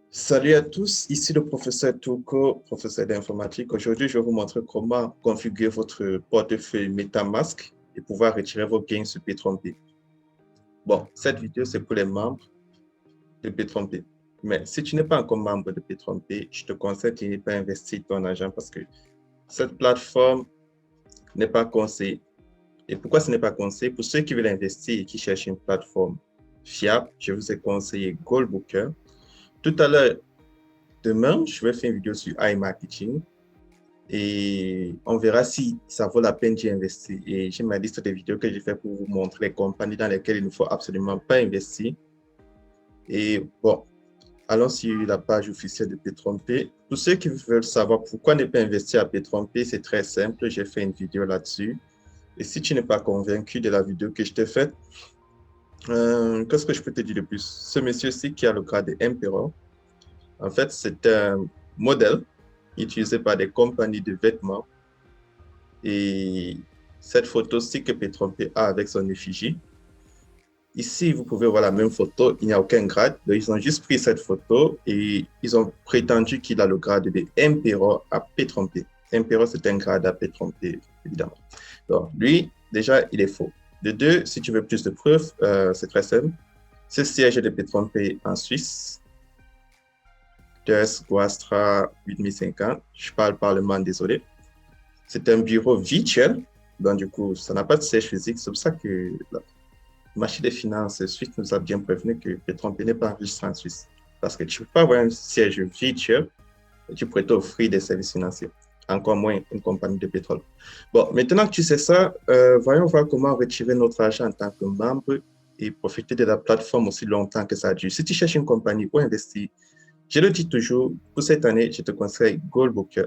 Salut à tous, ici le professeur Touko, professeur d'informatique. Aujourd'hui, je vais vous montrer comment configurer votre portefeuille MetaMask et pouvoir retirer vos gains sur P3P. Bon, cette vidéo, c'est pour les membres de P3P. Mais si tu n'es pas encore membre de P3P, je te conseille de ne pas investir ton argent parce que cette plateforme n'est pas conseillée. Et pourquoi ce n'est pas conseillé? Pour ceux qui veulent investir et qui cherchent une plateforme fiable, je vous ai conseillé Goldbooker. Tout à l'heure, demain, je vais faire une vidéo sur iMarketing et on verra si ça vaut la peine d'y investir. Et j'ai ma liste de vidéos que j'ai fait pour vous montrer les compagnies dans lesquelles il ne faut absolument pas investir. Et bon, allons sur la page officielle de P3P. Pour ceux qui veulent savoir pourquoi ne pas investir à P3P, c'est très simple. J'ai fait une vidéo là-dessus. Et si tu n'es pas convaincu de la vidéo que je t'ai faite, qu'est-ce que je peux te dire de plus? Ce monsieur-ci qui a le grade de Emperor, en fait, c'est un modèle utilisé par des compagnies de vêtements. Et cette photo-ci que P3P a avec son effigie. Ici, vous pouvez voir la même photo, il n'y a aucun grade. Donc, ils ont juste pris cette photo et ils ont prétendu qu'il a le grade de Emperor à P3P. Emperor, c'est un grade à P3P, évidemment. Donc, lui, déjà, il est faux. De deux, si tu veux plus de preuves, c'est très simple. Ce siège de P3P en Suisse, TES Guastra 8050. Je parle parlement, désolé. C'est un bureau virtuel. Donc, du coup, ça n'a pas de siège physique. C'est pour ça que la Marché des finances suisse nous a bien prévenu que P3P n'est pas enregistré en Suisse. Parce que tu ne peux pas avoir un siège virtuel et tu pourrais t'offrir des services financiers. Encore moins une compagnie de pétrole. Bon, maintenant que tu sais ça, voyons voir comment retirer notre argent en tant que membre et profiter de la plateforme aussi longtemps que ça dure. Si tu cherches une compagnie où investir, je le dis toujours, pour cette année, je te conseille Goldbooker.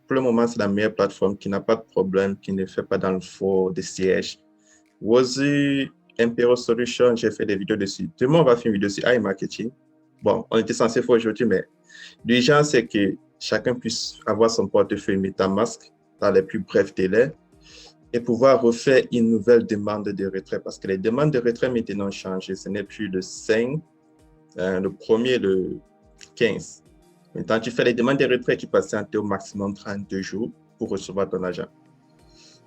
Pour le moment, c'est la meilleure plateforme qui n'a pas de problème, qui ne fait pas dans le faux des sièges. Wozu, Impero Solution, j'ai fait des vidéos dessus. Demain, on va faire une vidéo sur iMarketing. Bon, on était censé faire aujourd'hui, mais l'urgence, c'est que chacun puisse avoir son portefeuille MetaMask dans les plus brefs délais et pouvoir refaire une nouvelle demande de retrait parce que les demandes de retrait maintenant ont changé. Ce n'est plus le 5, le premier, le 15. Maintenant, tu fais les demandes de retrait, tu patientes au maximum 32 jours pour recevoir ton argent.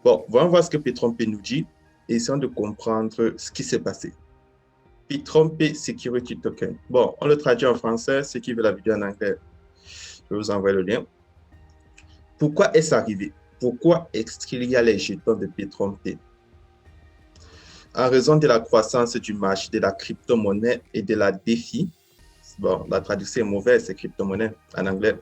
Bon, voyons voir ce que P3P nous dit et essayons de comprendre ce qui s'est passé. P3P Security Token. Bon, on le traduit en français. Ceux qui veulent la vidéo en anglais, je vais vous envoyer le lien. Pourquoi est-ce arrivé? Pourquoi est-ce qu'il y a les jetons de P3P? En raison de la croissance du marché de la crypto-monnaie et de la défi, bon, la traduction est mauvaise, c'est crypto-monnaie en anglais,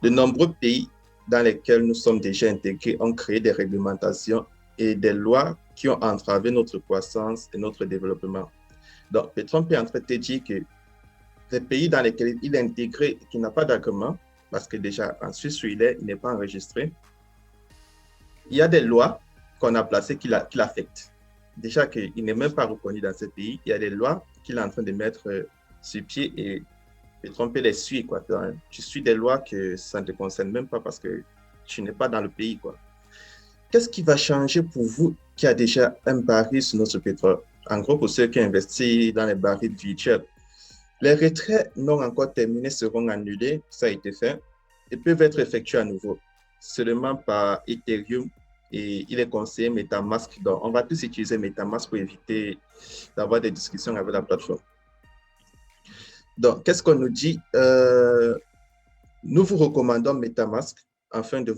de nombreux pays dans lesquels nous sommes déjà intégrés ont créé des réglementations et des lois qui ont entravé notre croissance et notre développement. Donc, P3P est en train de te dire que les pays dans lesquels il est intégré et qui n'a pas d'agrément, parce que déjà en Suisse où il n'est pas enregistré, il y a des lois qu'on a placées qui l'affectent. Déjà qu'il n'est même pas reconnu dans ce pays, il y a des lois qu'il est en train de mettre sur pied et P3P les suit, quoi. Donc, tu suis des lois que ça ne te concerne même pas parce que tu n'es pas dans le pays, quoi. Qu'est-ce qui va changer pour vous qui a déjà un baril sur notre pétrole? En gros, pour ceux qui investissent dans les barils virtuels, les retraits non encore terminés seront annulés, ça a été fait, et peuvent être effectués à nouveau, seulement par Ethereum, et il est conseillé MetaMask. Donc, on va tous utiliser MetaMask pour éviter d'avoir des discussions avec la plateforme. Donc, qu'est-ce qu'on nous dit? Nous vous recommandons MetaMask afin que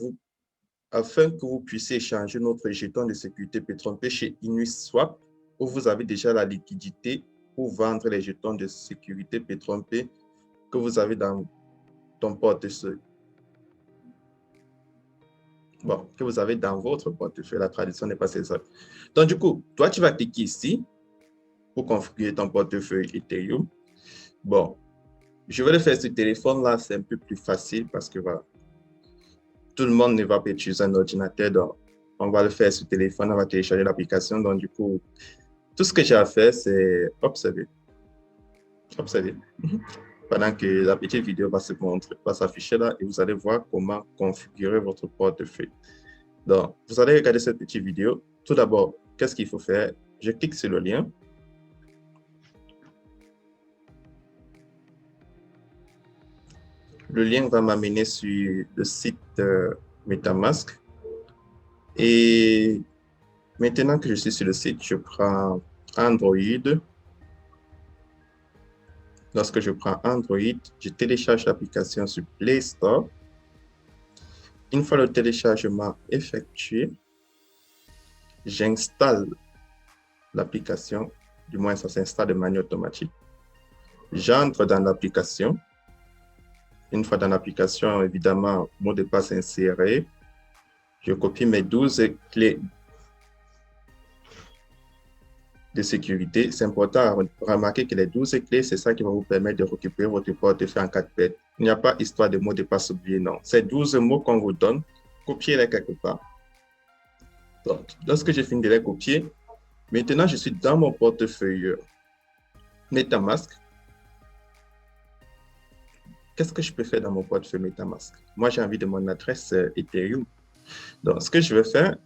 vous puissiez échanger notre jeton de sécurité P3P chez InusSwap, où vous avez déjà la liquidité pour vendre les jetons de sécurité P3P que vous avez dans ton portefeuille. Bon, que vous avez dans votre portefeuille. La traduction n'est pas ça. Donc, du coup, toi, tu vas cliquer ici pour configurer ton portefeuille Ethereum. Bon, je vais le faire sur le téléphone. Là, c'est un peu plus facile parce que voilà, tout le monde ne va pas utiliser un ordinateur. Donc, on va le faire sur le téléphone. On va télécharger l'application. Donc, du coup, tout ce que j'ai à faire, c'est observer. Observer. Pendant que la petite vidéo va s'afficher là et vous allez voir comment configurer votre portefeuille. Donc, vous allez regarder cette petite vidéo. Tout d'abord, qu'est-ce qu'il faut faire? Je clique sur le lien. Le lien va m'amener sur le site MetaMask. Et maintenant que je suis sur le site, je prends Android. Lorsque je prends Android, je télécharge l'application sur Play Store. Une fois le téléchargement effectué, j'installe l'application, du moins ça s'installe de manière automatique. J'entre dans l'application. Une fois dans l'application, évidemment, mot de passe inséré. Je copie mes 12 clés de sécurité. C'est important à remarquer que les 12 clés, c'est ça qui va vous permettre de récupérer votre portefeuille en cas de perte. Il n'y a pas histoire de mots de passe oubliés, non. C'est 12 mots qu'on vous donne, copiez-les quelque part. Donc, lorsque j'ai fini de les copier, maintenant je suis dans mon portefeuille MetaMask. Qu'est-ce que je peux faire dans mon portefeuille MetaMask? Moi, j'ai envie de mon adresse Ethereum. Donc, ce que je vais faire,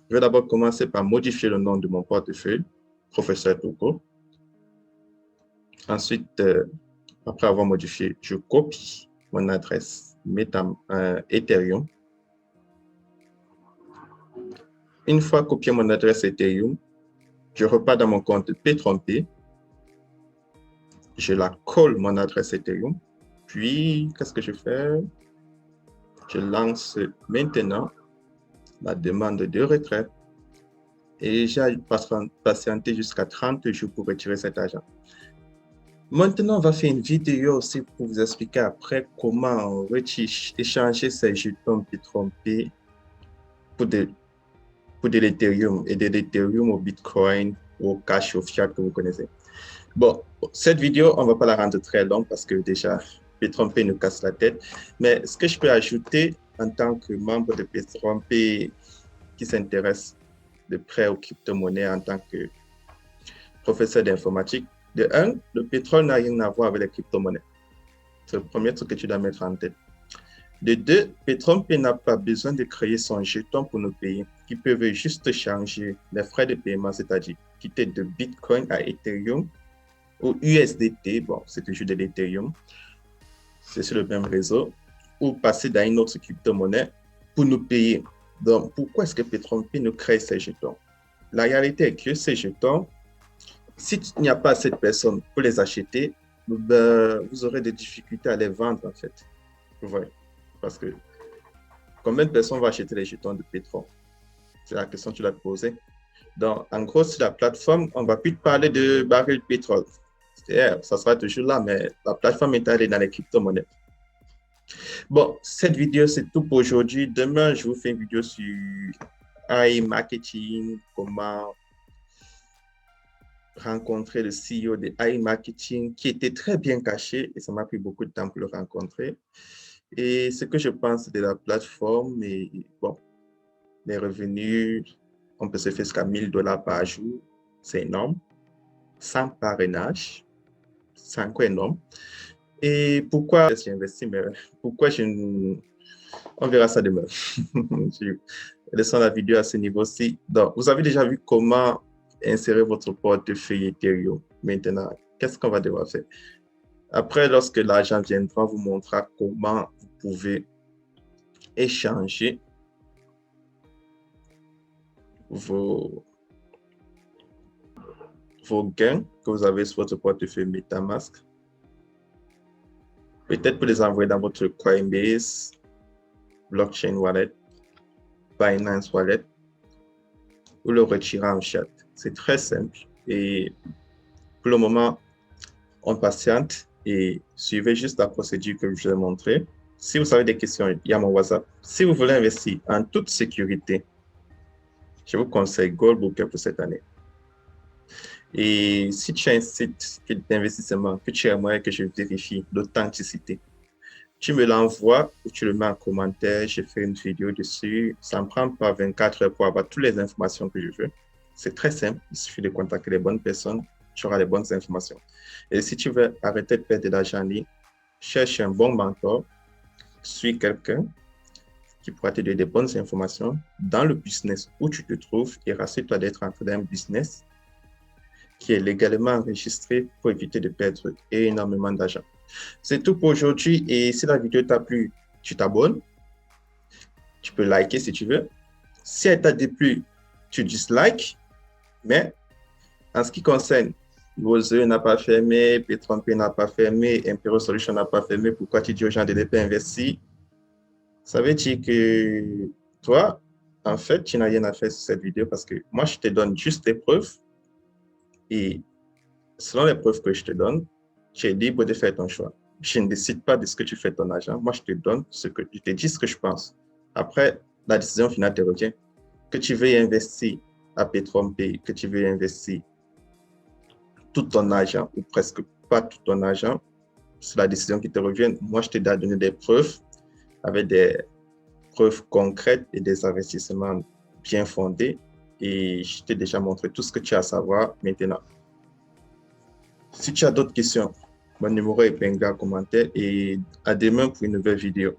je vais d'abord commencer par modifier le nom de mon portefeuille, Professeur Touko. Ensuite, après avoir modifié, je copie mon adresse Ethereum. Une fois copié mon adresse Ethereum, je repars dans mon compte P3P. Je la colle mon adresse Ethereum. Puis, qu'est-ce que je fais? Je lance maintenant la demande de retrait. Et j'ai patienté jusqu'à 30 jours pour retirer cet argent. Maintenant, on va faire une vidéo aussi pour vous expliquer après comment échanger ces jetons P3P pour de l'Ethereum et de l'Ethereum au Bitcoin ou au cash, au fiat que vous connaissez. Bon, cette vidéo, on ne va pas la rendre très longue parce que déjà, P3P nous casse la tête. Mais ce que je peux ajouter en tant que membre de P3P qui s'intéresse de près aux crypto-monnaies en tant que professeur d'informatique, de un, le pétrole n'a rien à voir avec les crypto-monnaies. C'est le premier truc que tu dois mettre en tête. De deux, P3P n'a pas besoin de créer son jeton pour nous payer, qui peuvent juste changer les frais de paiement, c'est-à-dire quitter de Bitcoin à Ethereum ou USDT, bon, c'est toujours de l'Ethereum, c'est sur le même réseau, ou passer dans une autre crypto-monnaie pour nous payer. Donc, pourquoi est-ce que P3P nous crée ces jetons? La réalité est que ces jetons, s'il n'y a pas assez de personnes pour les acheter, ben, vous aurez des difficultés à les vendre, en fait. Vous voyez? Parce que combien de personnes vont acheter les jetons de pétrole? C'est la question que tu dois te poser. Donc, en gros, sur la plateforme, on ne va plus te parler de baril de pétrole. Ça sera toujours là, mais la plateforme est allée dans les crypto-monnaies. Bon, cette vidéo, c'est tout pour aujourd'hui. Demain, je vous fais une vidéo sur AI Marketing, comment rencontrer le CEO de AI Marketing qui était très bien caché et ça m'a pris beaucoup de temps pour le rencontrer. Et ce que je pense de la plateforme, et bon, les revenus, on peut se faire jusqu'à 1 000 $ par jour, c'est énorme, sans parrainage, c'est encore énorme. Et pourquoi j'ai investi, mais pourquoi on verra ça demain. Laissons la vidéo à ce niveau-ci. Donc, vous avez déjà vu comment insérer votre portefeuille Ethereum. Maintenant, qu'est-ce qu'on va devoir faire? Après, lorsque l'argent viendra, on vous montrera comment vous pouvez échanger vos gains que vous avez sur votre portefeuille MetaMask. Peut-être pour les envoyer dans votre Coinbase, Blockchain Wallet, Binance Wallet, ou le retirer en chat. C'est très simple. Et pour le moment, on patiente et suivez juste la procédure que je vous ai montrée. Si vous avez des questions, il y a mon WhatsApp. Si vous voulez investir en toute sécurité, je vous conseille Goldbooker pour cette année. Et si tu as un site d'investissement que tu aimerais que je vérifie l'authenticité, tu me l'envoies ou tu le mets en commentaire, je fais une vidéo dessus. Ça ne me prend pas 24 heures pour avoir toutes les informations que je veux. C'est très simple, il suffit de contacter les bonnes personnes, tu auras les bonnes informations. Et si tu veux arrêter de perdre de l'argent en ligne, cherche un bon mentor, suis quelqu'un qui pourra te donner des bonnes informations dans le business où tu te trouves et rassure-toi d'être entré dans un business qui est légalement enregistré pour éviter de perdre énormément d'argent. C'est tout pour aujourd'hui. Et si la vidéo t'a plu, tu t'abonnes. Tu peux liker si tu veux. Si elle t'a déplu, tu dislikes. Mais en ce qui concerne Roseux n'a pas fermé, P3P n'a pas fermé, Imperial Solution n'a pas fermé, pourquoi tu dis aux gens de ne pas investir? Ça veut dire que toi, en fait, tu n'as rien à faire sur cette vidéo parce que moi, je te donne juste les preuves et selon les preuves que je te donne, tu es libre de faire ton choix. Je ne décide pas de ce que tu fais ton argent. Moi, je te donne je te dis ce que je pense. Après, la décision finale te revient. Que tu veux investir à P3P, que tu veux investir tout ton argent ou presque pas tout ton argent, c'est la décision qui te revient. Moi, je t'ai donné des preuves avec des preuves concrètes et des investissements bien fondés. Et je t'ai déjà montré tout ce que tu as à savoir maintenant. Si tu as d'autres questions, mon numéro est épinglé en commentaire et à demain pour une nouvelle vidéo.